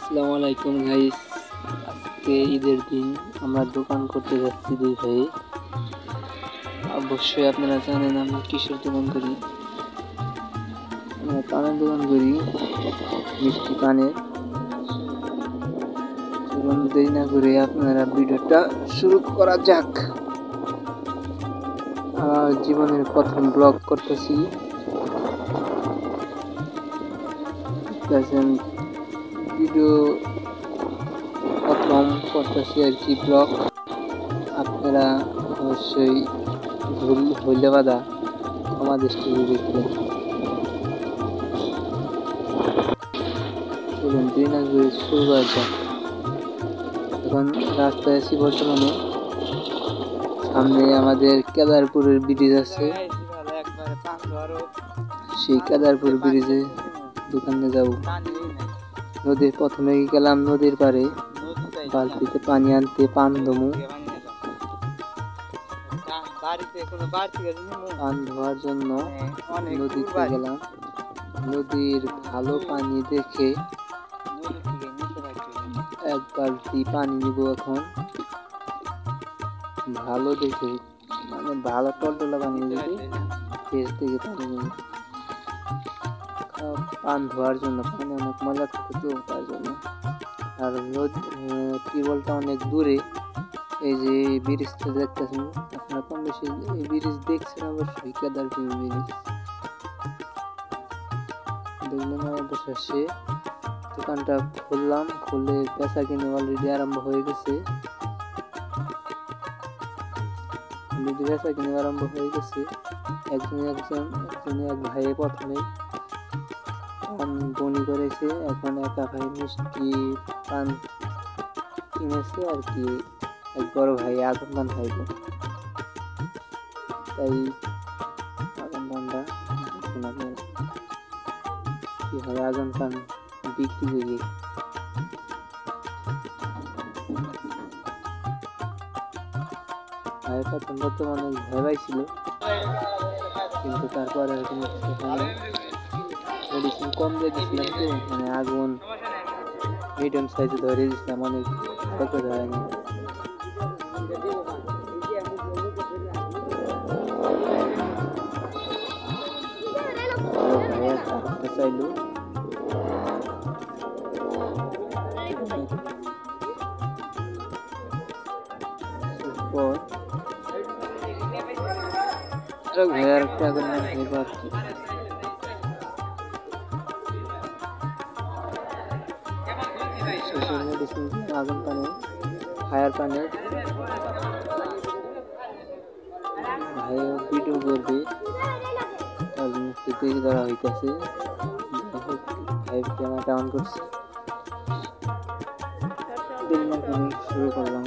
আসসালামু আলাইকুম গাইস। আজকে ঈদের দিন আমরা দোকান করতে যাচ্ছি দুই ভাই। অবশ্যই আপনারা জানেন আমরা কিসের দোকান করি। আমরা পানের দোকান করি, মিষ্টি পানের। চলুন দেরি না করে আপনারা ভিডিওটা শুরু করা যাক। আমার জীবনের প্রথম ব্লগ করতেছি। ভিডিও প্রথম করতেছি আর কি ব্লগ। আপনারা অবশ্যই ভুল হইলে বাধা ক্ষমা দৃষ্টিতে দেখবেন। চলুন দিন আগে শুরু করা যাক। এখন রাস্তায় আছি বর্তমানে। সামনে আমাদের কেদারপুরের ব্রিজ আছে, সেই কেদারপুর ব্রিজে দোকানে যাব। নদীর প্রথমে গেলাম নদীর পাড়ে, বালতিতে পানি আনতে, পান দমু। পান ধোয়ার জন্য নদীতে গেলাম। নদীর ভালো পানি দেখে এক বালতি পানি নিব। এখন ভালো দেখে, মানে ভালো টলটলা পানি দেখে ফ্রেশ দেখে পানি নিব পান ধোয়ার জন্য। পানি অনেক ময়লা থাকে তো তার জন্য। আর টিউবওয়েলটা অনেক দূরে। এই যে ব্রিজটা দেখতেছেন আপনারা, কম বেশি এই ব্রিজ দেখছেন অবশ্যই, কেদারপুর ব্রিজ দেখলেন। অবশেষে দোকানটা খুললাম, খুলে পেঁচা কিনে অলরেডি আরম্ভ হয়ে গেছে। এক ভাইয়ে প্রথমে পান বনি করেছে। এখন একা ভাই মিষ্টি পান কিনেছে আর কি। এক বড় ভাই আগুন পান খাইব, তাই আগুন পানটা কিভাবে আগুন পান বিক্রি করি। ভাই প্রথম অনেক ভয় পাইছিল, কিন্তু তারপর আর কোনো মেডিসিন কম দিয়ে দিয়েছিলাম তো, মানে আগুন মিডিয়াম সাইজে ধরে দিয়েছিলাম, অনেক ক্ষতি হয়নি। ভাইয়া থাকতে চাইলো, ভাইয়ার একটা আগুন খাইব আর কি। মেডিসিন আগুন পানে, ফায়ার পানে ভাই ভিডিও করবে, তার মুক্তি তৈরি করা হইতেছে। ভাই ক্যামেরা অন করছে, শুরু করলাম।